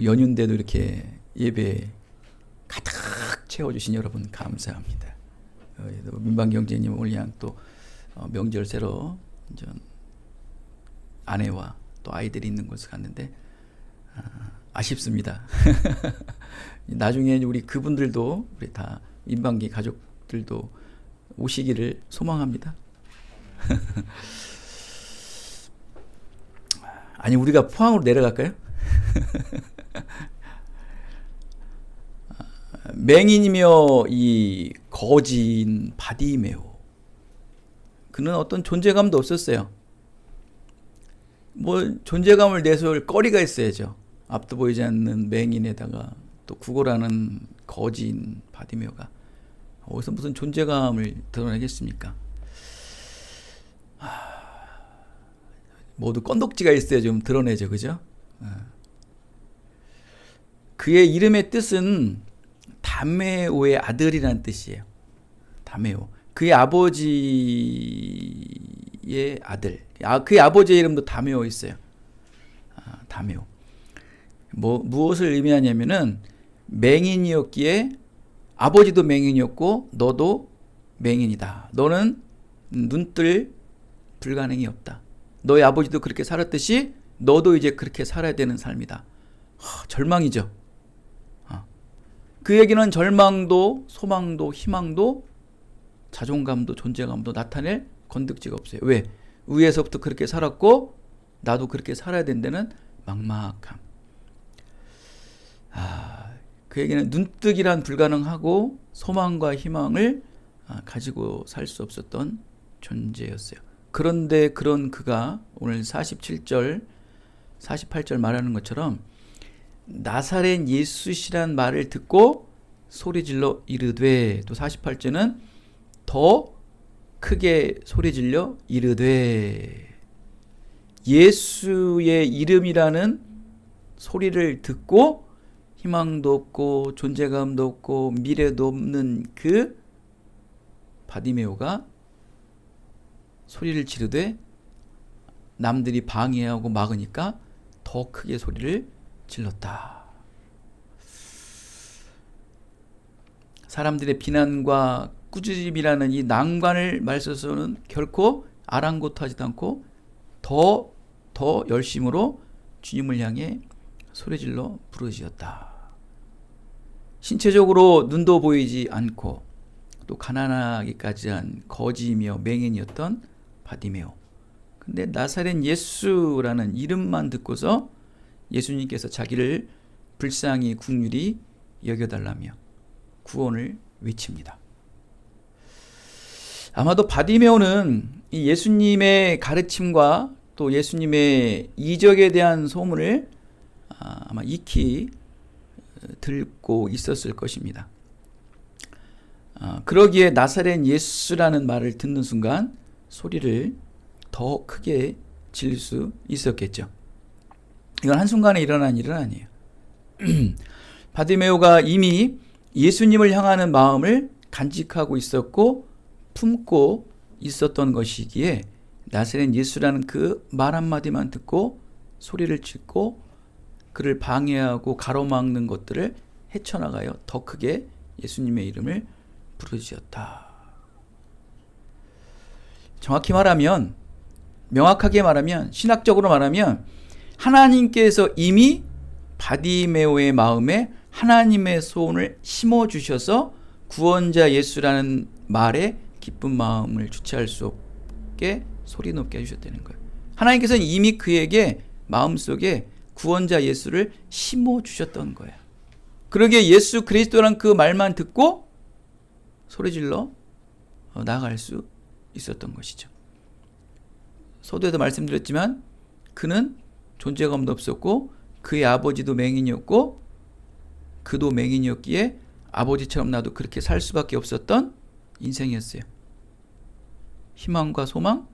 연휴인데도 이렇게 예배 가득 채워주신 여러분 감사합니다. 민방경제님 오늘 그냥 또 명절 새로 아내와 또 아이들이 있는 곳에 갔는데 아쉽습니다. 나중에 우리 그분들도 우리 다 민방기 가족들도 오시기를 소망합니다. 아니 우리가 포항으로 내려갈까요? 맹인이며 이 거지인 바디메오, 그는 어떤 존재감도 없었어요. 뭐 존재감을 내세울 거리가 있어야죠. 앞도 보이지 않는 맹인에다가 또 구걸하는 거지인 바디메오가 어디서 무슨 존재감을 드러내겠습니까? 모두 건덕지가 있어야 좀 드러내죠, 그죠? 그의 이름의 뜻은 다메오의 아들이라는 뜻이에요. 다메오. 그의 아버지의 아들. 그의 아버지의 이름도 다메오 있어요. 다메오. 무엇을 의미하냐면은 맹인이었기에 아버지도 맹인이었고 너도 맹인이다. 너는 눈뜰 불가능이 없다. 너의 아버지도 그렇게 살았듯이 너도 이제 그렇게 살아야 되는 삶이다. 절망이죠. 그에게는 절망도 소망도 희망도 자존감도 존재감도 나타낼 건덕지가 없어요. 왜? 위에서부터 그렇게 살았고 나도 그렇게 살아야 된다는 막막함. 그에게는 눈뜨기란 불가능하고 소망과 희망을 가지고 살 수 없었던 존재였어요. 그런데 그런 그가 오늘 47절 48절 말하는 것처럼 나사렛 예수시란 말을 듣고 소리질러 이르되, 또 48절은 더 크게 소리질러 이르되, 예수의 이름이라는 소리를 듣고 희망도 없고 존재감도 없고 미래도 없는 그 바디메오가 소리를 지르되 남들이 방해하고 막으니까 더 크게 소리를 질렀다. 사람들의 비난과 꾸짖음이라는 이 난관을 말서서는 결코 아랑곳하지도 않고 더 열심으로 주님을 향해 소리질러 부르짖었다. 신체적으로 눈도 보이지 않고 또 가난하기까지 한 거지이며 맹인이었던 바디메오. 근데 나사렛 예수라는 이름만 듣고서 예수님께서 자기를 불쌍히 긍휼히 여겨달라며 구원을 외칩니다. 아마도 바디메오는 이 예수님의 가르침과 또 예수님의 이적에 대한 소문을 아마 익히 듣고 있었을 것입니다. 그러기에 나사렛 예수라는 말을 듣는 순간 소리를 더 크게 질릴 수 있었겠죠. 이건 한순간에 일어난 일은 아니에요. 바디메오가 이미 예수님을 향하는 마음을 간직하고 있었고 품고 있었던 것이기에 나사렛 예수라는 그 말 한마디만 듣고 소리를 짓고 그를 방해하고 가로막는 것들을 헤쳐나가요 더 크게 예수님의 이름을 부르짖었다. 정확히 말하면, 명확하게 말하면, 신학적으로 말하면 하나님께서 이미 바디메오의 마음에 하나님의 소원을 심어주셔서 구원자 예수라는 말에 기쁜 마음을 주체할 수 없게 소리 높게 해주셨다는 거예요. 하나님께서는 이미 그에게 마음속에 구원자 예수를 심어주셨던 거예요. 그러기에 예수 그리스도란 그 말만 듣고 소리질러 나아갈 수 있었던 것이죠. 서두에도 말씀드렸지만 그는 존재감도 없었고 그의 아버지도 맹인이었고 그도 맹인이었기에 아버지처럼 나도 그렇게 살 수밖에 없었던 인생이었어요. 희망과 소망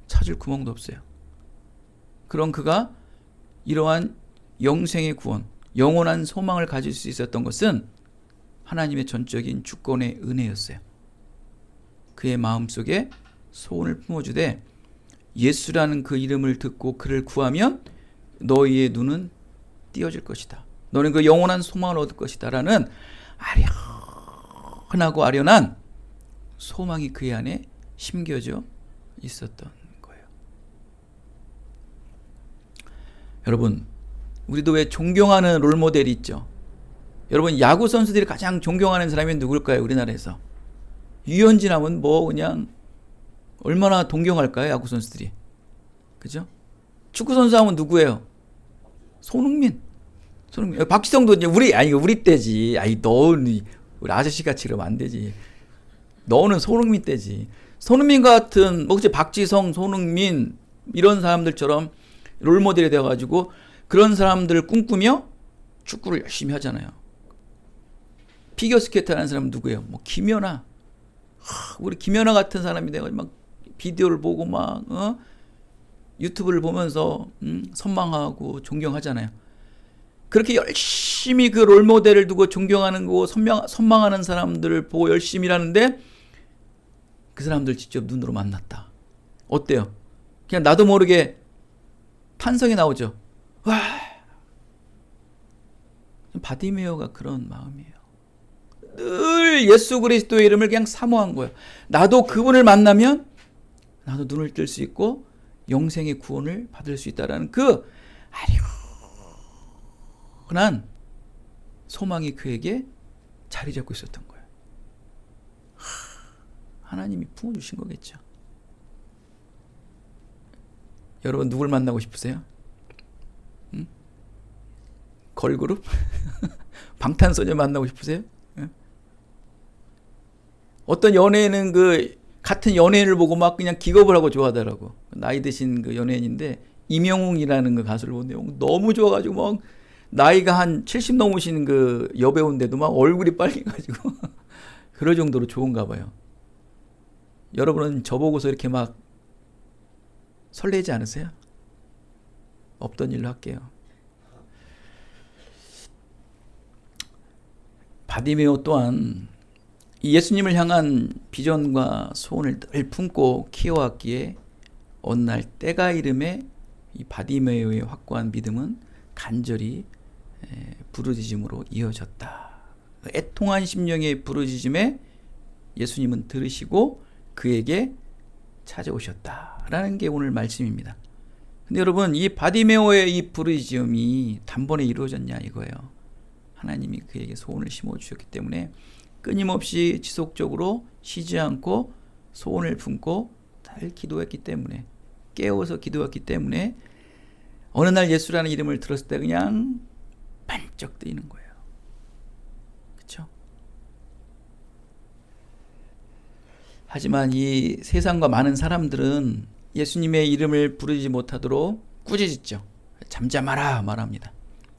찾을 구멍도 없어요. 그런 그가 이러한 영생의 구원, 영원한 소망을 가질 수 있었던 것은 하나님의 전적인 주권의 은혜였어요. 그의 마음속에 소원을 품어주되 예수라는 그 이름을 듣고 그를 구하면 너희의 눈은 띄어질 것이다. 너는 그 영원한 소망을 얻을 것이다. 라는 아련하고 아련한 소망이 그의 안에 심겨져 있었던 거예요. 여러분, 우리도 왜 존경하는 롤모델이 있죠? 여러분, 야구 선수들이 가장 존경하는 사람이 누굴까요? 우리나라에서. 유현진 하면 뭐 그냥 얼마나 동경할까요? 야구 선수들이. 그죠? 축구 선수 하면 누구예요? 손흥민. 박지성도 이제 우리 때지. 너는 우리 아저씨 같이 그러면 안 되지. 너는 손흥민 때지. 손흥민 같은 뭐 박지성, 손흥민 이런 사람들처럼 롤모델이 되어가지고 그런 사람들을 꿈꾸며 축구를 열심히 하잖아요. 피겨스케이트 하는 사람은 누구예요? 뭐 김연아. 우리 김연아 같은 사람이 돼가지고 막 비디오를 보고 막 유튜브를 보면서 선망하고 존경하잖아요. 그렇게 열심히 그 롤모델을 두고 존경하는 거고 선망하는 사람들을 보고 열심히 하는데 그 사람들 직접 눈으로 만났다. 어때요? 그냥 나도 모르게 탄성이 나오죠. 와, 바디메오가 그런 마음이에요. 늘 예수 그리스도의 이름을 그냥 사모한 거예요. 나도 그분을 만나면 나도 눈을 뜰 수 있고 영생의 구원을 받을 수 있다라는 그 아련한 소망이 그에게 자리 잡고 있었던 거예요. 하나님이 부어주신 거겠죠. 여러분, 누굴 만나고 싶으세요? 걸그룹? 방탄소년 만나고 싶으세요? 어떤 연예인은 그 같은 연예인을 보고 막 그냥 기겁을 하고 좋아하더라고. 나이 드신 그 연예인인데 임영웅이라는 그 가수를 보는데 너무 좋아가지고 막 나이가 한 70 넘으신 그 여배우인데도 막 얼굴이 빨개가지고 그럴 정도로 좋은가 봐요. 여러분은 저보고서 이렇게 막 설레지 않으세요? 없던 일로 할게요. 바디메오 또한 이 예수님을 향한 비전과 소원을 늘 품고 키워왔기에 어느 날 때가 이름에 이 바디메오의 확고한 믿음은 간절히 부르짖음으로 이어졌다. 애통한 심령의 부르짖음에 예수님은 들으시고 그에게 찾아오셨다라는 게 오늘 말씀입니다. 근데 여러분, 이 바디메오의 이 부르짖음이 단번에 이루어졌냐 이거예요. 하나님이 그에게 소원을 심어주셨기 때문에 끊임없이 지속적으로 쉬지 않고 소원을 품고 잘 기도했기 때문에, 깨워서 기도했기 때문에 어느 날 예수라는 이름을 들었을 때 그냥 반짝 뜨이는 거예요. 그렇죠? 하지만 이 세상과 많은 사람들은 예수님의 이름을 부르지 못하도록 꾸짖죠. 잠잠하라 말합니다.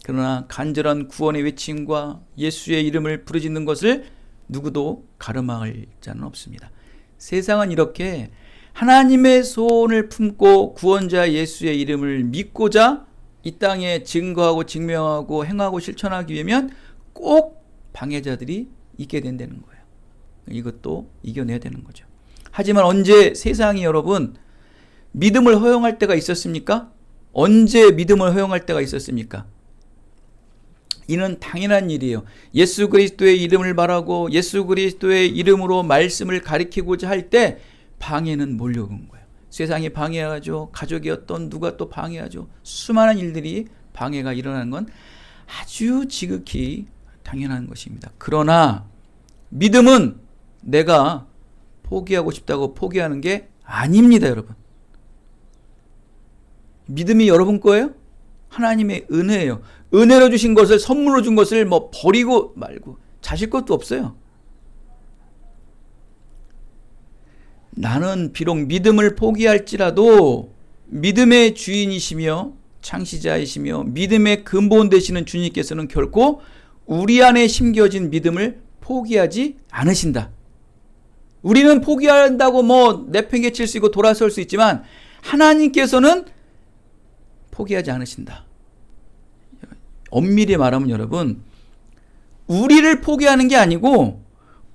그러나 간절한 구원의 외침과 예수의 이름을 부르짖는 것을 누구도 가름할 자는 없습니다. 세상은 이렇게 하나님의 소원을 품고 구원자 예수의 이름을 믿고자 이 땅에 증거하고 증명하고 행하고 실천하기 위하면 꼭 방해자들이 있게 된다는 거예요. 이것도 이겨내야 되는 거죠. 하지만 언제 세상이 여러분 믿음을 허용할 때가 있었습니까? 언제 믿음을 허용할 때가 있었습니까? 이는 당연한 일이에요. 예수 그리스도의 이름을 말하고 예수 그리스도의 이름으로 말씀을 가리키고자 할 때 방해는 몰려온 거예요. 세상이 방해하죠. 가족이 어떤 누가 또 방해하죠. 수많은 일들이 방해가 일어나는 건 아주 지극히 당연한 것입니다. 그러나 믿음은 내가 포기하고 싶다고 포기하는 게 아닙니다, 여러분. 믿음이 여러분 거예요? 하나님의 은혜예요. 은혜로 주신 것을, 선물로 준 것을 뭐 버리고 말고 자실 것도 없어요. 나는 비록 믿음을 포기할지라도 믿음의 주인이시며 창시자이시며 믿음의 근본 되시는 주님께서는 결코 우리 안에 심겨진 믿음을 포기하지 않으신다. 우리는 포기한다고 뭐 내팽개칠 수 있고 돌아설 수 있지만 하나님께서는 포기하지 않으신다. 엄밀히 말하면 여러분, 우리를 포기하는 게 아니고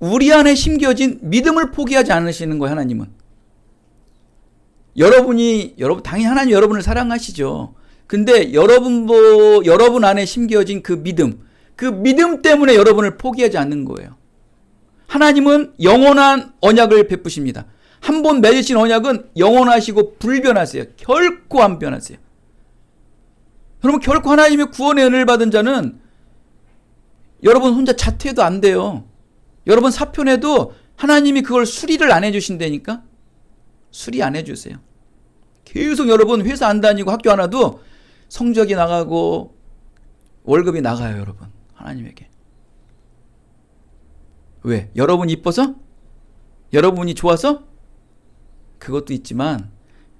우리 안에 심겨진 믿음을 포기하지 않으시는 거예요. 하나님은. 여러분 당연히 하나님 여러분을 사랑하시죠. 근데 여러분 안에 심겨진 그 믿음 때문에 여러분을 포기하지 않는 거예요. 하나님은 영원한 언약을 베푸십니다. 한 번 맺으신 언약은 영원하시고 불변하세요. 결코 안 변하세요. 여러분, 결코 하나님의 구원의 은혜를 받은 자는 여러분 혼자 자퇴해도 안 돼요. 여러분 사표내도 하나님이 그걸 수리를 안 해주신다니까? 수리 안 해주세요. 계속 여러분 회사 안 다니고 학교 안 와도 성적이 나가고 월급이 나가요, 여러분. 하나님에게. 왜? 여러분 이뻐서? 여러분이 좋아서? 그것도 있지만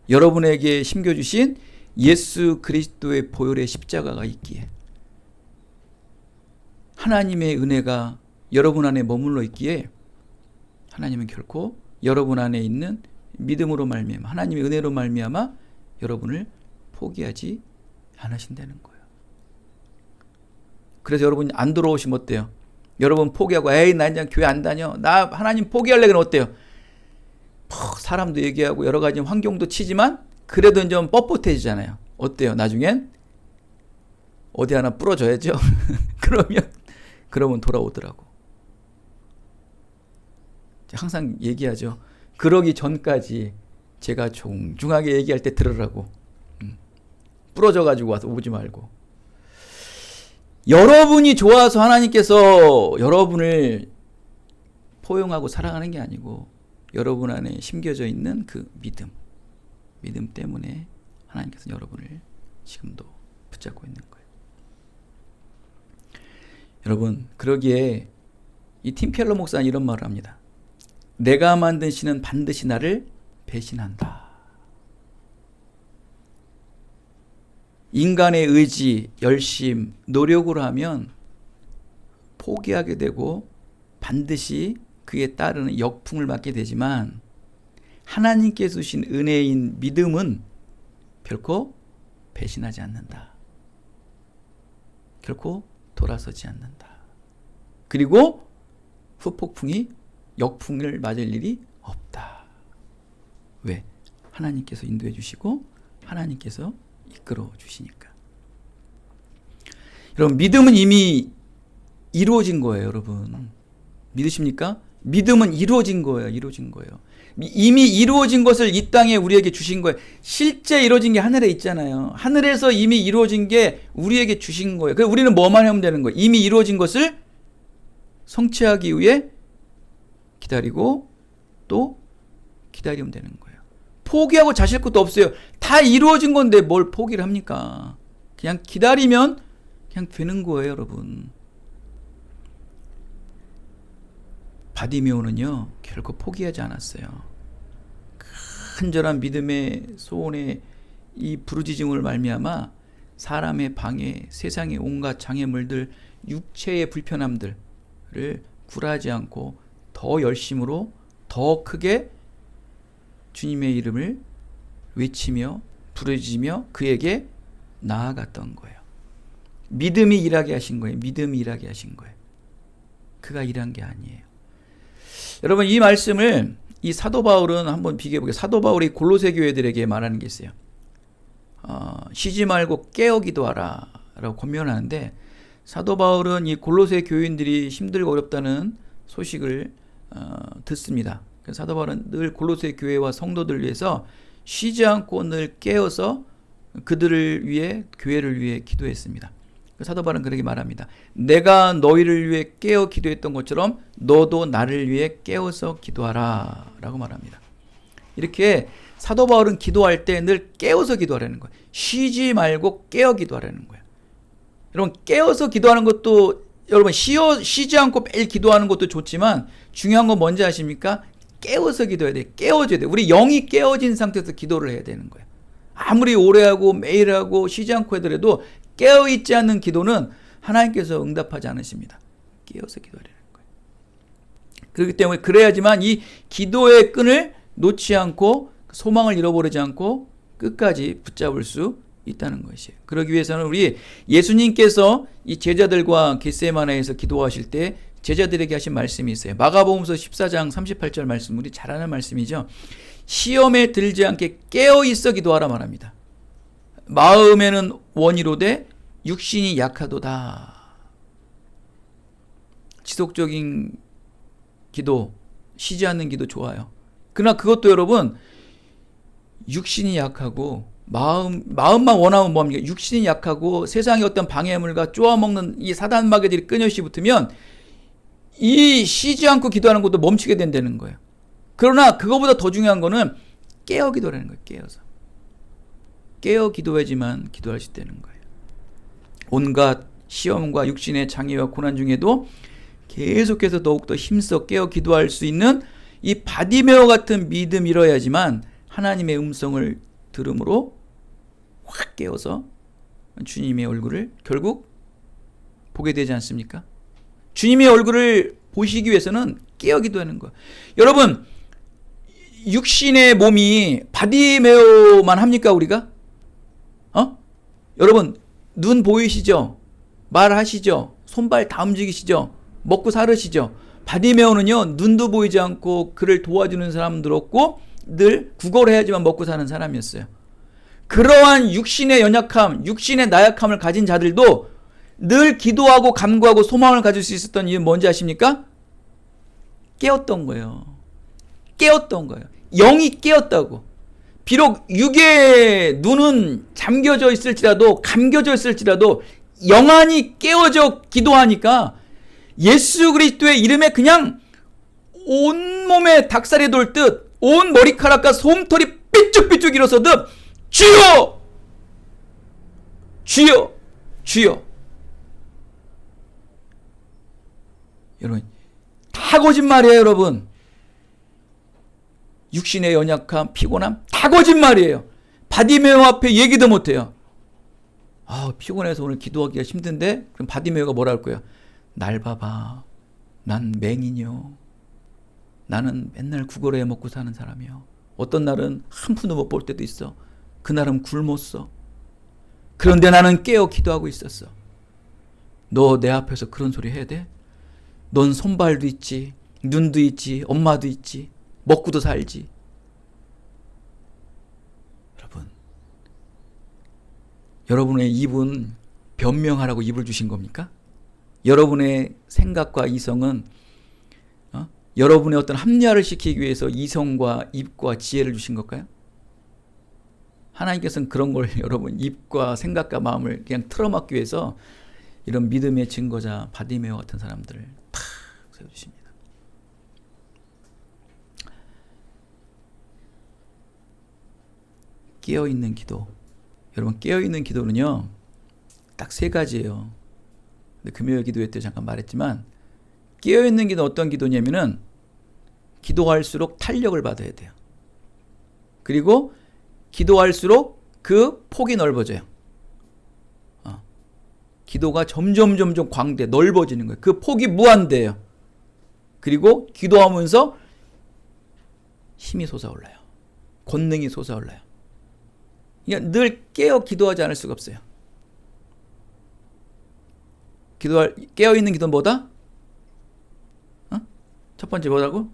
여러분에게 심겨주신 예수 그리스도의 보혈의 십자가가 있기에, 하나님의 은혜가 여러분 안에 머물러 있기에 하나님은 결코 여러분 안에 있는 믿음으로 말미암아, 하나님의 은혜로 말미암아 여러분을 포기하지 않으신다는 거예요. 그래서 여러분 안 들어오시면 어때요? 여러분 포기하고 에이 나 이제 교회 안 다녀, 나 하나님 포기할래, 그러면 어때요? 사람도 얘기하고 여러 가지 환경도 치지만 그래도 좀 뻣뻣해지잖아요. 어때요? 나중엔 어디 하나 부러져야죠. 그러면 돌아오더라고. 항상 얘기하죠. 그러기 전까지 제가 종중하게 얘기할 때 들으라고. 부러져가지고 와서 오지 말고. 여러분이 좋아서 하나님께서 여러분을 포용하고 사랑하는 게 아니고 여러분 안에 심겨져 있는 그 믿음 때문에 하나님께서 여러분을 지금도 붙잡고 있는 거예요. 여러분, 그러기에 이 팀 켈러 목사는 이런 말을 합니다. 내가 만든 신은 반드시 나를 배신한다. 인간의 의지, 열심, 노력으로 하면 포기하게 되고 반드시 그에 따르는 역풍을 맞게 되지만, 하나님께서 주신 은혜인 믿음은 결코 배신하지 않는다. 결코 돌아서지 않는다. 그리고 후폭풍이 역풍을 맞을 일이 없다. 왜? 하나님께서 인도해 주시고 하나님께서 이끌어 주시니까. 여러분, 믿음은 이미 이루어진 거예요, 여러분. 믿으십니까? 믿음은 이루어진 거예요. 이루어진 거예요. 이미 이루어진 것을 이 땅에 우리에게 주신 거예요. 실제 이루어진 게 하늘에 있잖아요. 하늘에서 이미 이루어진 게 우리에게 주신 거예요. 그래서 우리는 뭐만 하면 되는 거예요. 이미 이루어진 것을 성취하기 위해 기다리고 또 기다리면 되는 거예요. 포기하고 자실 것도 없어요. 다 이루어진 건데 뭘 포기를 합니까? 그냥 기다리면 그냥 되는 거예요, 여러분. 바디메오는요, 결코 포기하지 않았어요. 간절한 믿음의 소원의 이 부르짖음을 말미암아 사람의 방해, 세상의 온갖 장애물들, 육체의 불편함들을 굴하지 않고 더 열심으로 더 크게 주님의 이름을 외치며 부르짖으며 그에게 나아갔던 거예요. 믿음이 일하게 하신 거예요. 믿음이 일하게 하신 거예요. 그가 일한 게 아니에요. 여러분, 이 말씀을 이 사도 바울은 한번 비교해 보게요. 사도 바울이 골로새 교회들에게 말하는 게 있어요. 쉬지 말고 깨어 기도하라 라고 권면하는데, 사도 바울은 이 골로새 교인들이 힘들고 어렵다는 소식을 듣습니다. 그래서 사도 바울은 늘 골로새 교회와 성도들을 위해서 쉬지 않고 늘 깨어서 그들을 위해, 교회를 위해 기도했습니다. 사도 바울은 그렇게 말합니다. 내가 너희를 위해 깨어 기도했던 것처럼 너도 나를 위해 깨어서 기도하라 라고 말합니다. 이렇게 사도 바울은 기도할 때 늘 깨어서 기도하라는 거예요. 쉬지 말고 깨어 기도하라는 거예요. 여러분, 깨어서 기도하는 것도, 여러분 쉬지 않고 매일 기도하는 것도 좋지만 중요한 건 뭔지 아십니까? 깨어서 기도해야 돼요. 깨어져야 돼요. 우리 영이 깨어진 상태에서 기도를 해야 되는 거예요. 아무리 오래 하고 매일 하고 쉬지 않고 하더라도 깨어있지 않는 기도는 하나님께서 응답하지 않으십니다. 깨어서 기도하라는 거예요. 그렇기 때문에 그래야지만 이 기도의 끈을 놓지 않고 소망을 잃어버리지 않고 끝까지 붙잡을 수 있다는 것이에요. 그러기 위해서는 우리 예수님께서 이 제자들과 겟세마네에서 기도하실 때 제자들에게 하신 말씀이 있어요. 마가복음서 14장 38절 말씀, 우리 잘 아는 말씀이죠. 시험에 들지 않게 깨어 있어 기도하라 말합니다. 마음에는 원이로되 육신이 약하도다. 지속적인 기도, 쉬지 않는 기도 좋아요. 그러나 그것도 여러분, 육신이 약하고 마음만 원하면 뭡니까? 육신이 약하고 세상의 어떤 방해물과 쪼아먹는 이 사단 마귀들이 끊임없이 붙으면 이 쉬지 않고 기도하는 것도 멈추게 된다는 거예요. 그러나 그거보다 더 중요한 거는 깨어 기도라는 거예요. 깨어서. 깨어 기도해야지만 기도할 수 있다는 거예요. 온갖 시험과 육신의 장애와 고난 중에도 계속해서 더욱더 힘써 깨어 기도할 수 있는 이 바디메오 같은 믿음이 일어야지만 하나님의 음성을 들음으로 확 깨어서 주님의 얼굴을 결국 보게 되지 않습니까? 주님의 얼굴을 보시기 위해서는 깨어 기도하는 거예요. 여러분, 육신의 몸이 바디메오만 합니까 우리가? 여러분, 눈 보이시죠? 말하시죠? 손발 다 움직이시죠? 먹고 살으시죠? 바디메오는요, 눈도 보이지 않고 그를 도와주는 사람도 없고 늘 구걸을 해야지만 먹고 사는 사람이었어요. 그러한 육신의 연약함, 육신의 나약함을 가진 자들도 늘 기도하고 간구하고 소망을 가질 수 있었던 이유는 뭔지 아십니까? 깨었던 거예요. 깨었던 거예요. 영이 깨었다고. 비록 육의 눈은 잠겨져 있을지라도, 감겨져 있을지라도 영안이 깨어져 기도하니까 예수 그리스도의 이름에 그냥 온몸에 닭살이 돌 듯 온 머리카락과 솜털이 삐쭉삐쭉 일어서듯 주여! 주여! 주여! 여러분, 다 거짓말이에요, 여러분. 육신의 연약함, 피곤함, 다 거짓말이에요. 바디메오 앞에 얘기도 못해요. 피곤해서 오늘 기도하기가 힘든데? 그럼 바디메오가 뭐라 할 거예요? 날 봐봐. 난 맹인이요. 나는 맨날 구걸해 먹고 사는 사람이요. 어떤 날은 한 푼도 못 벌 때도 있어. 그날은 굶었어. 그런데 나는 깨어 기도하고 있었어. 너 내 앞에서 그런 소리 해야 돼? 넌 손발도 있지, 눈도 있지, 엄마도 있지, 먹고도 살지. 여러분의 입은 변명하라고 입을 주신 겁니까? 여러분의 생각과 이성은 여러분의 어떤 합리화를 시키기 위해서 이성과 입과 지혜를 주신 걸까요? 하나님께서는 그런 걸 여러분 입과 생각과 마음을 그냥 틀어막기 위해서 이런 믿음의 증거자 바디메오 같은 사람들을 탁 세워주십니다. 깨어있는 기도. 여러분, 깨어있는 기도는요 딱 세 가지예요. 근데 금요일 기도회 때 잠깐 말했지만 깨어있는 기도는 어떤 기도냐면은 기도할수록 탄력을 받아야 돼요. 그리고 기도할수록 그 폭이 넓어져요. 기도가 점점 광대 넓어지는 거예요. 그 폭이 무한대예요. 그리고 기도하면서 힘이 솟아올라요. 권능이 솟아올라요. 그러니까 늘 깨어 기도하지 않을 수가 없어요. 깨어있는 기도는 뭐다? 첫 번째 뭐라고?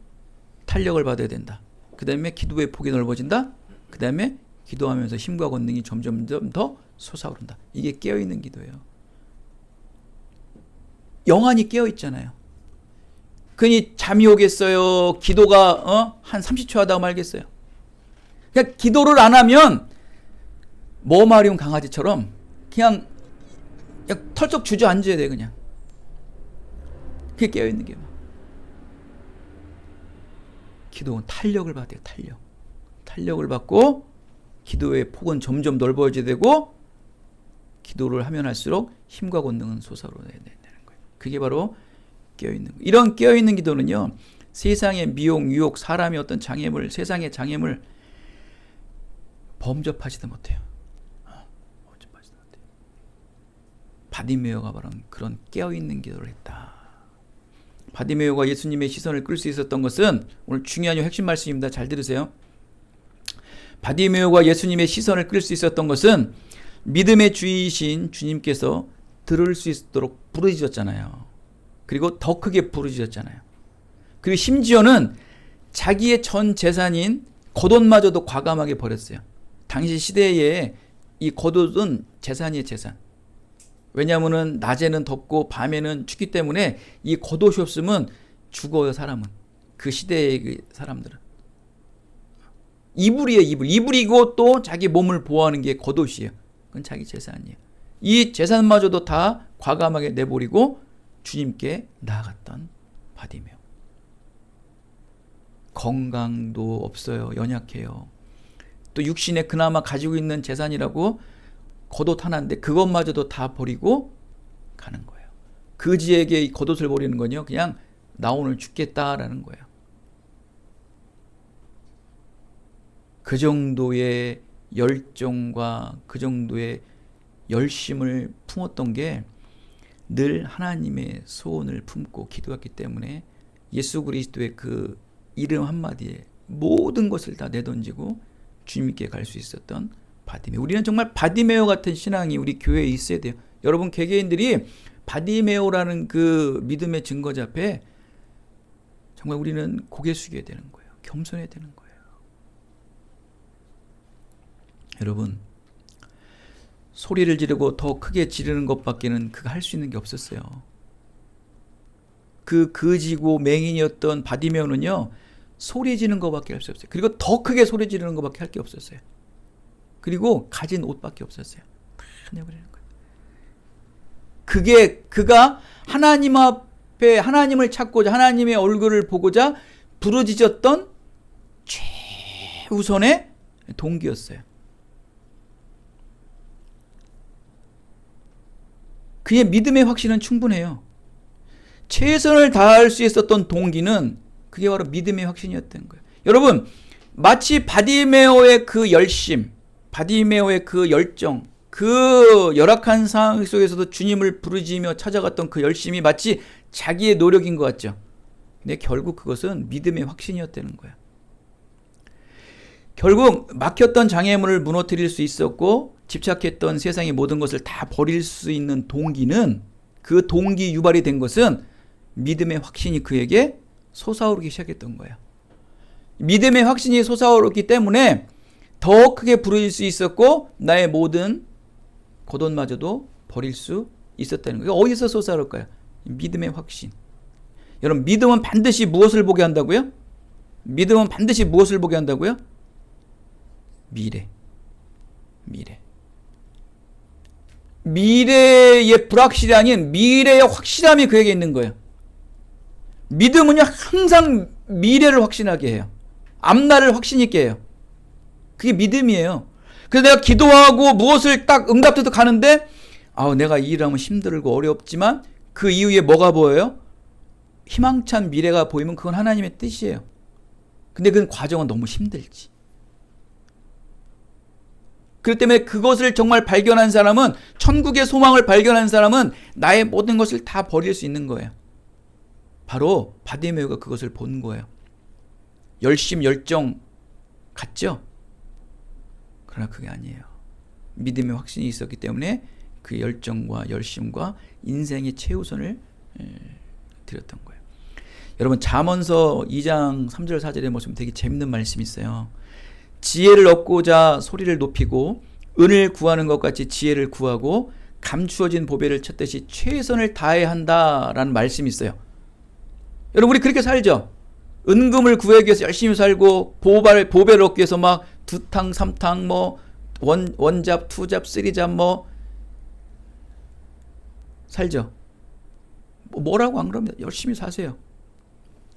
탄력을 받아야 된다. 그 다음에 기도의 폭이 넓어진다. 그 다음에 기도하면서 힘과 권능이 점점 더 솟아오른다. 이게 깨어있는 기도예요. 영안이 깨어있잖아요. 그니 잠이 오겠어요? 기도가 한 30초 하다가 말겠어요? 그냥 기도를 안 하면 머마리운 강아지처럼 그냥 털썩 주저앉아야 돼. 그냥 그게 깨어있는 게 기도는 탄력을 받아요. 탄력을 받고 기도의 폭은 점점 넓어져야 되고 기도를 하면 할수록 힘과 권능은 솟아오르야 되는 거예요. 그게 바로 깨어있는 거예요. 이런 깨어있는 기도는요 세상의 미혹, 유혹, 사람의 어떤 장애물, 세상의 장애물 범접하지도 못해요. 바디메오가 바로 그런 깨어있는 기도를 했다. 바디메오가 예수님의 시선을 끌 수 있었던 것은 오늘 중요한 핵심 말씀입니다. 잘 들으세요. 바디메오가 예수님의 시선을 끌 수 있었던 것은 믿음의 주이신 주님께서 들을 수 있도록 부르짖었잖아요. 그리고 더 크게 부르짖었잖아요. 그리고 심지어는 자기의 전 재산인 겉옷마저도 과감하게 버렸어요. 당시 시대에 이 겉옷은 재산이에요, 재산. 왜냐하면은 낮에는 덥고 밤에는 춥기 때문에 이 겉옷이 없으면 죽어요, 사람은. 그 시대의 그 사람들은. 이불이에요, 이불. 이불이고 또 자기 몸을 보호하는 게 겉옷이에요. 그건 자기 재산이에요. 이 재산마저도 다 과감하게 내버리고 주님께 나아갔던 바디메오. 건강도 없어요. 연약해요. 또 육신에 그나마 가지고 있는 재산이라고 겉옷 하나인데 그것마저도 다 버리고 가는 거예요. 그지에게 이 겉옷을 버리는 건요, 그냥 나 오늘 죽겠다라는 거예요. 그 정도의 열정과 그 정도의 열심을 품었던 게 늘 하나님의 소원을 품고 기도했기 때문에 예수 그리스도의 그 이름 한마디에 모든 것을 다 내던지고 주님께 갈 수 있었던 바디메오. 우리는 정말 바디메오 같은 신앙이 우리 교회에 있어야 돼요. 여러분 개개인들이 바디메오라는 그 믿음의 증거자 앞에 정말 우리는 고개 숙여야 되는 거예요. 겸손해야 되는 거예요. 여러분, 소리를 지르고 더 크게 지르는 것밖에는 그가 할 수 있는 게 없었어요. 그 거지고 맹인이었던 바디메오는요, 소리 지르는 것밖에 할 수 없어요. 그리고 더 크게 소리 지르는 것밖에 할 게 없었어요. 그리고 가진 옷밖에 없었어요. 다 내버리는 거예요. 그가 하나님 앞에 하나님을 찾고자 하나님의 얼굴을 보고자 부르짖었던 최우선의 동기였어요. 그의 믿음의 확신은 충분해요. 최선을 다할 수 있었던 동기는 그게 바로 믿음의 확신이었던 거예요. 여러분, 마치 바디메오의 그 열심, 바디메오의 그 열정, 그 열악한 상황 속에서도 주님을 부르짖으며 찾아갔던 그 열심이 마치 자기의 노력인 것 같죠. 근데 결국 그것은 믿음의 확신이었다는 거예요. 결국 막혔던 장애물을 무너뜨릴 수 있었고 집착했던 세상의 모든 것을 다 버릴 수 있는 동기는, 그 동기 유발이 된 것은 믿음의 확신이 그에게 솟아오르기 시작했던 거예요. 믿음의 확신이 솟아오르기 때문에 더 크게 부르짖을 수 있었고 나의 모든 겉옷마저도 버릴 수 있었다는 거예요. 어디서 솟아오를까요? 믿음의 확신. 여러분, 믿음은 반드시 무엇을 보게 한다고요? 믿음은 반드시 무엇을 보게 한다고요? 미래. 미래의 불확실이 아닌 미래의 확실함이 그에게 있는 거예요. 믿음은요, 항상 미래를 확신하게 해요. 앞날을 확신 있게 해요. 그게 믿음이에요. 그래서 내가 기도하고 무엇을 딱 응답돼서 가는데, 내가 이 일을 하면 힘들고 어렵지만 그 이후에 뭐가 보여요? 희망찬 미래가 보이면 그건 하나님의 뜻이에요. 근데 그 과정은 너무 힘들지. 그렇기 때문에 그것을 정말 발견한 사람은, 천국의 소망을 발견한 사람은 나의 모든 것을 다 버릴 수 있는 거예요. 바로 바디메오가 그것을 본 거예요. 열정 같죠? 그러나 그게 아니에요. 믿음의 확신이 있었기 때문에 그 열정과 열심과 인생의 최우선을 드렸던 거예요. 여러분, 잠언서 2장 3절 4절에 보시면 되게 재밌는 말씀이 있어요. 지혜를 얻고자 소리를 높이고 은을 구하는 것 같이 지혜를 구하고 감추어진 보배를 찾듯이 최선을 다해야 한다라는 말씀이 있어요. 여러분, 우리 그렇게 살죠? 은금을 구하기 위해서 열심히 살고 보배를 얻기 위해서 막 2탕 3탕 뭐 원잡 2잡 3잡 뭐 살죠? 뭐라고 안 그럽니다. 열심히 사세요.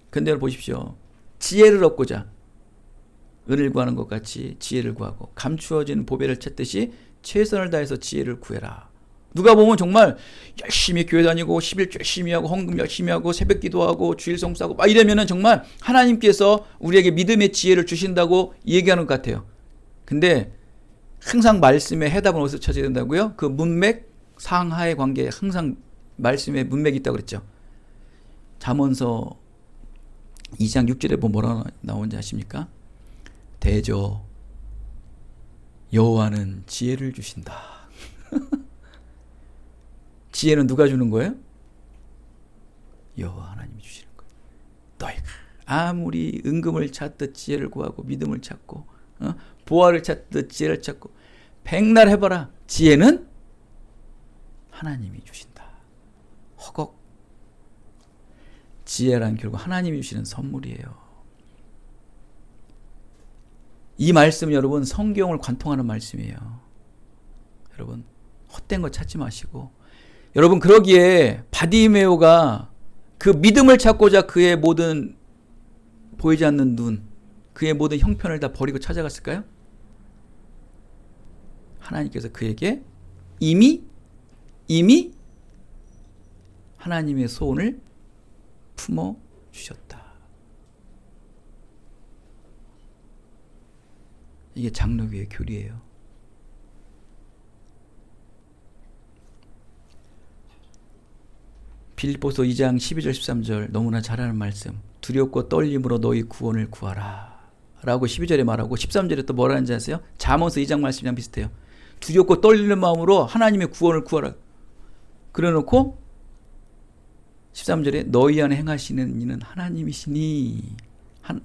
근데 여러분 보십시오. 지혜를 얻고자 은을 구하는 것 같이 지혜를 구하고 감추어진 보배를 찾듯이 최선을 다해서 지혜를 구해라. 누가 보면 정말 열심히 교회 다니고 11조 열심히 하고 헌금 열심히 하고 새벽 기도하고 주일 성수하고 막 이러면은 정말 하나님께서 우리에게 믿음의 지혜를 주신다고 얘기하는 것 같아요. 근데 항상 말씀의 해답은 어디서 찾아야 된다고요? 그 문맥 상하의 관계에 항상 말씀의 문맥이 있다고 그랬죠. 잠언서 2장 6절에 보면 뭐라고 나오는지 아십니까? 대저 여호와는 지혜를 주신다. 지혜는 누가 주는 거예요? 여호와 하나님이 주시는 거예요. 너희가 아무리 은금을 찾듯 지혜를 구하고 믿음을 찾고 보화를 찾듯 지혜를 찾고 백날 해봐라. 지혜는 하나님이 주신다. 허걱. 지혜란 결국 하나님이 주시는 선물이에요. 이 말씀 여러분 성경을 관통하는 말씀이에요. 여러분 헛된 거 찾지 마시고, 여러분 그러기에 바디메오가 그 믿음을 찾고자 그의 모든 보이지 않는 눈, 그의 모든 형편을 다 버리고 찾아갔을까요? 하나님께서 그에게 이미 하나님의 소원을 품어주셨다. 이게 장로교의 교리예요. 빌립보서 2장 12절 13절 너무나 잘 아는 말씀. 두렵고 떨림으로 너희 구원을 구하라 라고 12절에 말하고 13절에 또 뭐라는지 아세요? 잠언서 2장 말씀이랑 비슷해요. 두렵고 떨리는 마음으로 하나님의 구원을 구하라. 그래놓고 13절에 너희 안에 행하시는 이는 하나님이시니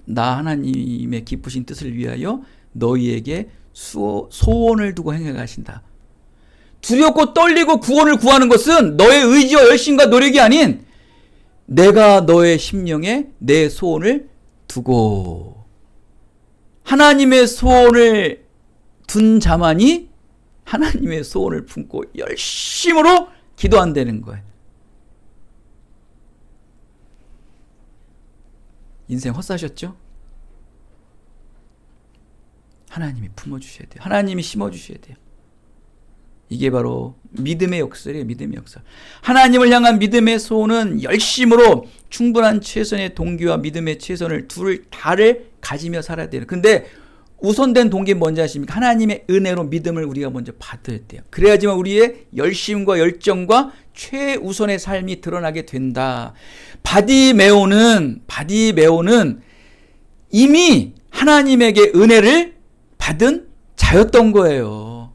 나 하나님의 기쁘신 뜻을 위하여 너희에게 소원을 두고 행해 가신다. 두렵고 떨리고 구원을 구하는 것은 너의 의지와 열심과 노력이 아닌 내가 너의 심령에 내 소원을 두고, 하나님의 소원을 둔 자만이 하나님의 소원을 품고 열심으로 기도한다는 거예요. 인생 헛사셨죠? 하나님이 품어주셔야 돼요. 하나님이 심어주셔야 돼요. 이게 바로 믿음의 역설이에요. 믿음의 역설. 하나님을 향한 믿음의 소원은 열심으로 충분한 최선의 동기와 믿음의 최선을 둘 다를 가지며 살아야 돼요. 근데 우선된 동기는 뭔지 아십니까? 하나님의 은혜로 믿음을 우리가 먼저 받아야 돼요. 그래야지만 우리의 열심과 열정과 최우선의 삶이 드러나게 된다. 바디메오는 이미 하나님에게 은혜를 받은 자였던 거예요.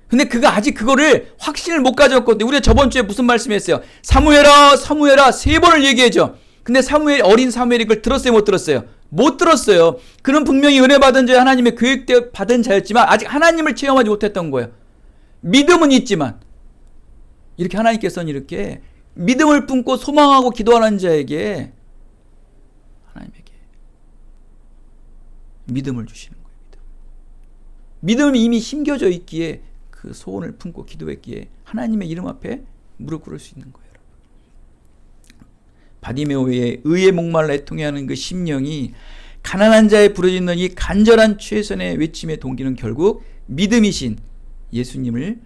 근데 그가 아직 그거를 확신을 못 가졌거든요. 우리가 저번 주에 무슨 말씀했어요? 사무엘아 3번을 얘기해줘. 근데 어린 사무엘이 그걸 들었어요, 못 들었어요? 못 들었어요. 그는 분명히 은혜 받은 자야, 하나님의 계획대 받은 자였지만 아직 하나님을 체험하지 못했던 거예요. 믿음은 있지만, 이렇게 하나님께서는 이렇게 믿음을 품고 소망하고 기도하는 자에게 하나님에게 믿음을 주시는 거예요. 믿음이 이미 심겨져 있기에 그 소원을 품고 기도했기에 하나님의 이름 앞에 무릎 꿇을 수 있는 거예요. 바디메오의 의에 목말라 애통해하는 그 심령이 가난한 자의 부르짖는 이 간절한 최선의 외침의 동기는 결국 믿음이신 예수님을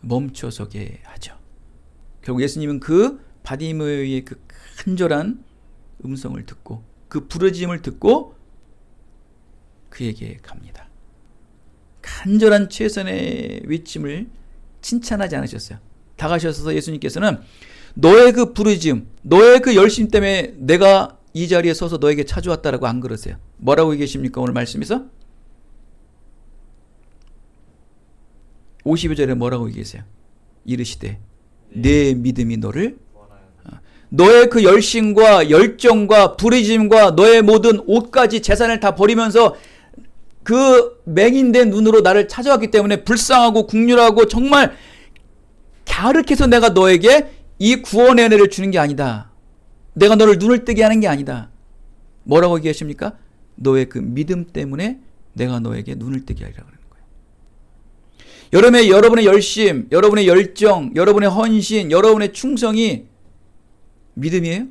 멈춰서게 하죠. 결국 예수님은 그 바디메오의 그 간절한 음성을 듣고 그 부르짖음을 듣고 그에게 갑니다. 간절한 최선의 외침을 칭찬하지 않으셨어요. 다가셔서 예수님께서는 너의 그 부르짖음, 너의 그 열심 때문에 내가 이 자리에 서서 너에게 찾아왔다라고 안 그러세요. 뭐라고 얘기하십니까? 오늘 말씀에서 52절에 뭐라고 얘기하세요? 이르시되 내 믿음이 너를 너의 그 열심과 열정과 부르짖음과 너의 모든 옷까지 재산을 다 버리면서 그 맹인된 눈으로 나를 찾아왔기 때문에 불쌍하고 국률하고 정말 갸륵해서 내가 너에게 이 구원의 은혜를 주는 게 아니다. 내가 너를 눈을 뜨게 하는 게 아니다. 뭐라고 얘기하십니까? 너의 그 믿음 때문에 내가 너에게 눈을 뜨게 하리라 그러는 거예요. 여러분의 열심, 여러분의 열정, 여러분의 헌신, 여러분의 충성이 믿음이에요?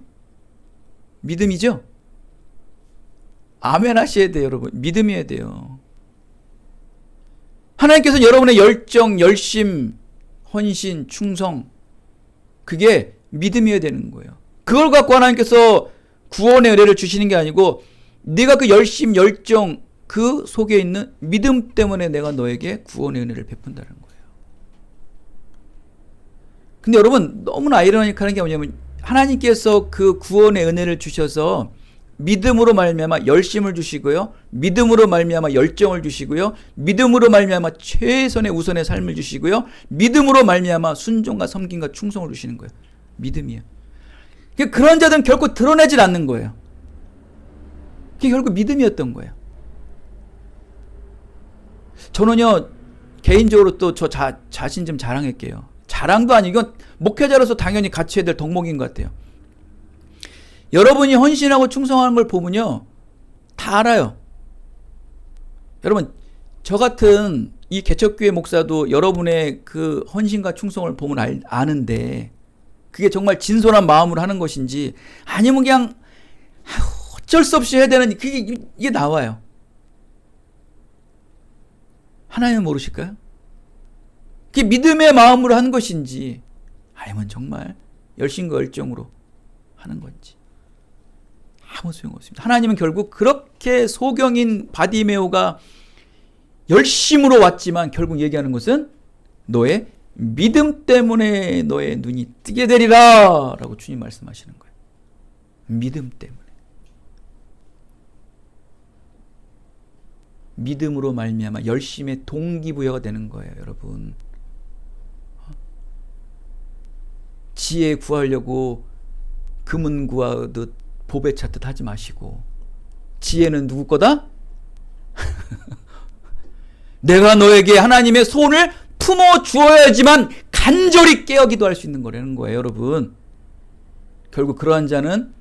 믿음이죠? 아멘 하셔야 돼요, 여러분. 믿음이어야 돼요. 하나님께서 여러분의 열정, 열심, 헌신, 충성, 그게 믿음이어야 되는 거예요. 그걸 갖고 하나님께서 구원의 은혜를 주시는 게 아니고 네가 그 열심, 열정, 그 속에 있는 믿음 때문에 내가 너에게 구원의 은혜를 베푼다는 거예요. 근데 여러분 너무나 아이러니컬한 게 뭐냐면 하나님께서 그 구원의 은혜를 주셔서 믿음으로 말미암아 열심을 주시고요. 믿음으로 말미암아 열정을 주시고요. 믿음으로 말미암아 최선의 우선의 삶을 주시고요. 믿음으로 말미암아 순종과 섬김과 충성을 주시는 거예요. 믿음이에요. 그런 자들은 결코 드러내질 않는 거예요. 그게 결국 믿음이었던 거예요. 저는요 개인적으로 또 저 자신 좀 자랑할게요. 자랑도 아니고 이건 목회자로서 당연히 갖춰야 될 덕목인 것 같아요. 여러분이 헌신하고 충성하는 걸 보면요, 다 알아요. 여러분, 저 같은 이 개척교회 목사도 여러분의 그 헌신과 충성을 보면 아는데, 그게 정말 진솔한 마음으로 하는 것인지 아니면 그냥 어쩔 수 없이 해야 되는, 이게 나와요. 하나님은 모르실까요? 그게 믿음의 마음으로 하는 것인지 아니면 정말 열심과 열정으로 하는 건지 아무 소용없습니다. 하나님은 결국 그렇게 소경인 바디메오가 열심으로 왔지만 결국 얘기하는 것은 너의 믿음 때문에 너의 눈이 뜨게 되리라 라고 주님 말씀하시는 거예요. 믿음 때문에. 믿음으로 말미암아 열심의 동기부여가 되는 거예요, 여러분. 지혜 구하려고 금은 구하듯 보배 찾듯 하지 마시고, 지혜는 누구 거다? 내가 너에게 하나님의 손을 품어 주어야지만 간절히 깨어 기도할 수 있는 거라는 거예요, 여러분. 결국 그러한 자는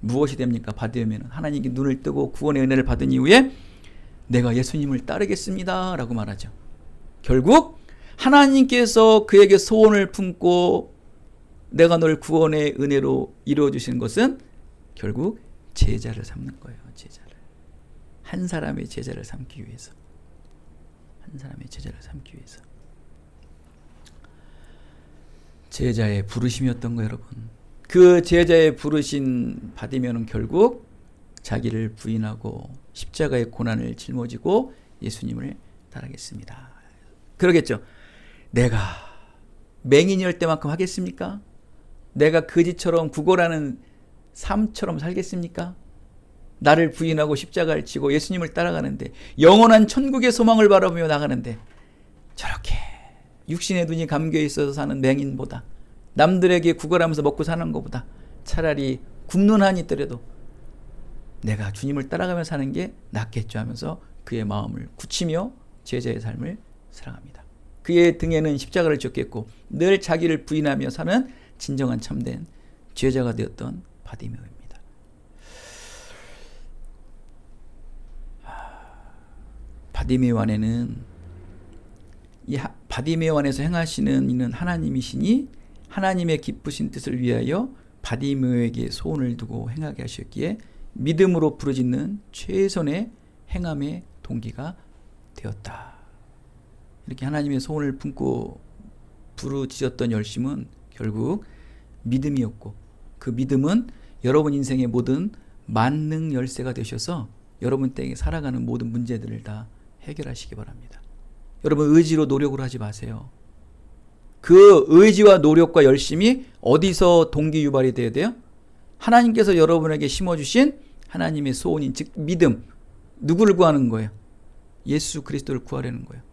무엇이 됩니까? 받으면 하나님께 눈을 뜨고 구원의 은혜를 받은 이후에 내가 예수님을 따르겠습니다 라고 말하죠. 결국 하나님께서 그에게 소원을 품고 내가 널 구원의 은혜로 이루어주시는 것은 결국 제자를 삼는 거예요. 제자를. 한 사람의 제자를 삼기 위해서. 한 사람의 제자를 삼기 위해서. 제자의 부르심이었던 거예요, 여러분. 그 제자의 부르신 바디메오는 결국 자기를 부인하고 십자가의 고난을 짊어지고 예수님을 따르겠습니다. 그러겠죠. 내가 맹인이할 때만큼 하겠습니까? 내가 거지처럼 구걸하는 삶처럼 살겠습니까? 나를 부인하고 십자가를 지고 예수님을 따라가는데, 영원한 천국의 소망을 바라보며 나가는데 저렇게 육신의 눈이 감겨 있어서 사는 맹인보다, 남들에게 구걸하면서 먹고 사는 것보다 차라리 굶는 한이 있더라도 내가 주님을 따라가며 사는 게 낫겠죠 하면서 그의 마음을 굳히며 제자의 삶을 살아갑니다. 그의 등에는 십자가를 졌겠고 늘 자기를 부인하며 사는 진정한 참된 제자가 되었던 바디메오입니다. 바디메오 안에는, 이 바디메오 안에서 행하시는 이는 하나님이시니 하나님의 기쁘신 뜻을 위하여 바디메오에게 소원을 두고 행하게 하셨기에 믿음으로 부르짖는 최선의 행함의 동기가 되었다. 이렇게 하나님의 소원을 품고 부르짖었던 열심은 결국 믿음이었고, 그 믿음은 여러분 인생의 모든 만능 열쇠가 되셔서 여러분 댁에 살아가는 모든 문제들을 다 해결하시기 바랍니다. 여러분 의지로 노력을 하지 마세요. 그 의지와 노력과 열심이 어디서 동기 유발이 되어야 돼요? 하나님께서 여러분에게 심어주신 하나님의 소원인 즉 믿음. 누구를 구하는 거예요? 예수 그리스도를 구하려는 거예요.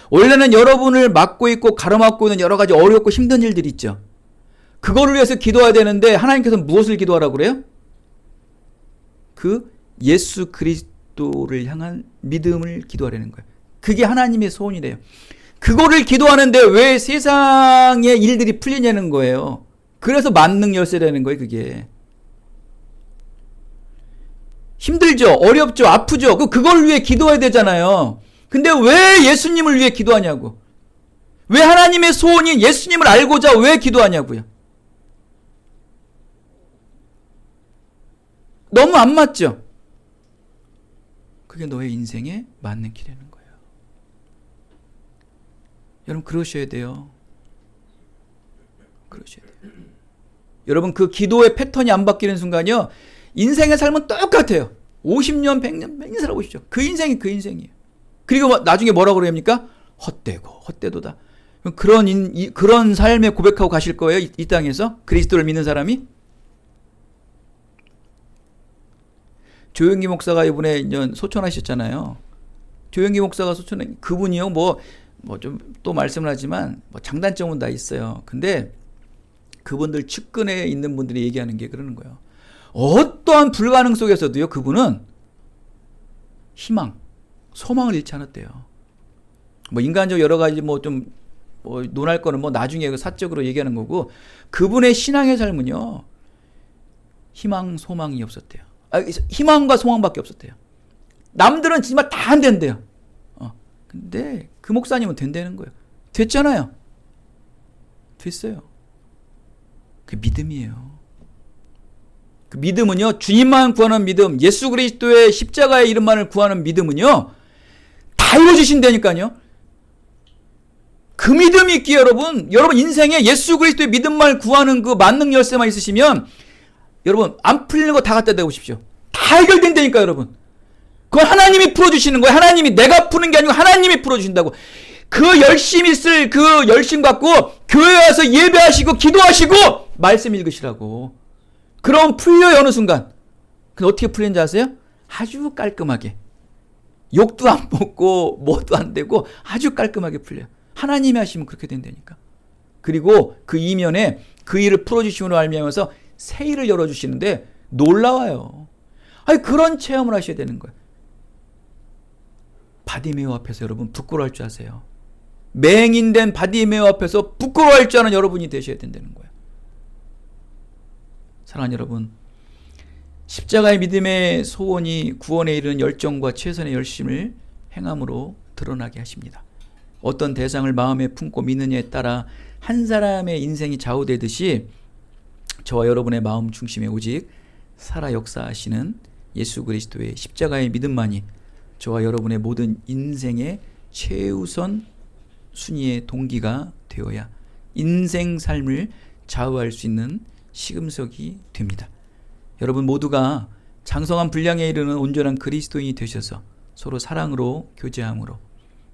원래는 여러분을 막고 있고 가로막고 있는 여러 가지 어렵고 힘든 일들이 있죠. 그거를 위해서 기도해야 되는데 하나님께서 무엇을 기도하라고 그래요? 그 예수 그리스도를 향한 믿음을 기도하려는 거예요. 그게 하나님의 소원이래요. 그거를 기도하는데 왜 세상의 일들이 풀리냐는 거예요. 그래서 만능 열쇠라는 거예요, 그게. 힘들죠? 어렵죠? 아프죠? 그걸 위해 기도해야 되잖아요. 근데 왜 예수님을 위해 기도하냐고. 왜 하나님의 소원인 예수님을 알고자 왜 기도하냐고요. 너무 안 맞죠? 그게 너의 인생의 맞는 길이라는 거예요. 여러분 그러셔야 돼요. 그러셔야 돼요. 여러분 그 기도의 패턴이 안 바뀌는 순간요, 인생의 삶은 똑같아요. 50년, 100년, 100년 살아보십시오. 그 인생이 그 인생이에요. 그리고 나중에 뭐라고 그럽니까? 헛되고 헛되도다. 그런 삶에 고백하고 가실 거예요, 이 땅에서? 그리스도를 믿는 사람이? 조영기 목사가 이번에 소천하셨잖아요. 조영기 목사가 그분이요, 좀 또 말씀을 하지만 장단점은 다 있어요. 근데 그분들 측근에 있는 분들이 얘기하는 게 그러는 거예요. 어떠한 불가능 속에서도요, 그분은 희망, 소망을 잃지 않았대요. 뭐 인간적 여러 가지 뭐 좀 논할 거는 뭐 나중에 사적으로 얘기하는 거고, 그분의 신앙의 삶은요, 희망 소망이 없었대요. 희망과 소망밖에 없었대요. 남들은 정말 다 안 된대요. 근데 그 목사님은 된다는 거예요. 됐잖아요. 됐어요. 그 믿음이에요. 그 믿음은요, 주님만 구하는 믿음, 예수 그리스도의 십자가의 이름만을 구하는 믿음은요, 다 이루어주신다니까요. 그 믿음이 있기에 여러분 인생에 예수 그리스도의 믿음만을 구하는 그 만능 열쇠만 있으시면, 여러분 안 풀리는 거 다 갖다 대고 오십시오. 다 해결된다니까 여러분. 그건 하나님이 풀어주시는 거예요. 하나님이, 내가 푸는 게 아니고 하나님이 풀어주신다고. 그 열심히 쓸 그 열심 갖고 교회 와서 예배하시고 기도하시고 말씀 읽으시라고. 그럼 풀려요, 어느 순간. 근데 어떻게 풀리는지 아세요? 아주 깔끔하게. 욕도 안 먹고 뭐도 안 되고 아주 깔끔하게 풀려요. 하나님이 하시면 그렇게 된다니까. 그리고 그 이면에 그 일을 풀어주심으로 알미하면서 새 일을 열어주시는데 놀라워요. 아니, 그런 체험을 하셔야 되는 거예요. 바디메오 앞에서 여러분 부끄러워할 줄 아세요? 맹인된 바디메오 앞에서 부끄러워할 줄 아는 여러분이 되셔야 된다는 거예요. 사랑하는 여러분, 십자가의 믿음의 소원이 구원에 이르는 열정과 최선의 열심을 행함으로 드러나게 하십니다. 어떤 대상을 마음에 품고 믿느냐에 따라 한 사람의 인생이 좌우되듯이 저와 여러분의 마음 중심에 오직 살아 역사하시는 예수 그리스도의 십자가의 믿음만이 저와 여러분의 모든 인생의 최우선 순위의 동기가 되어야 인생 삶을 좌우할 수 있는 시금석이 됩니다. 여러분 모두가 장성한 분량에 이르는 온전한 그리스도인이 되셔서 서로 사랑으로 교제함으로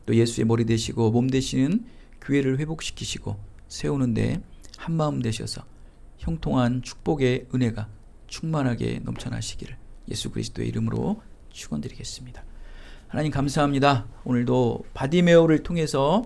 또 예수의 머리 되시고 몸 되시는 교회를 회복시키시고 세우는데 한마음 되셔서 형통한 축복의 은혜가 충만하게 넘쳐나시기를 예수 그리스도의 이름으로 축원드리겠습니다. 하나님 감사합니다. 오늘도 바디메오를 통해서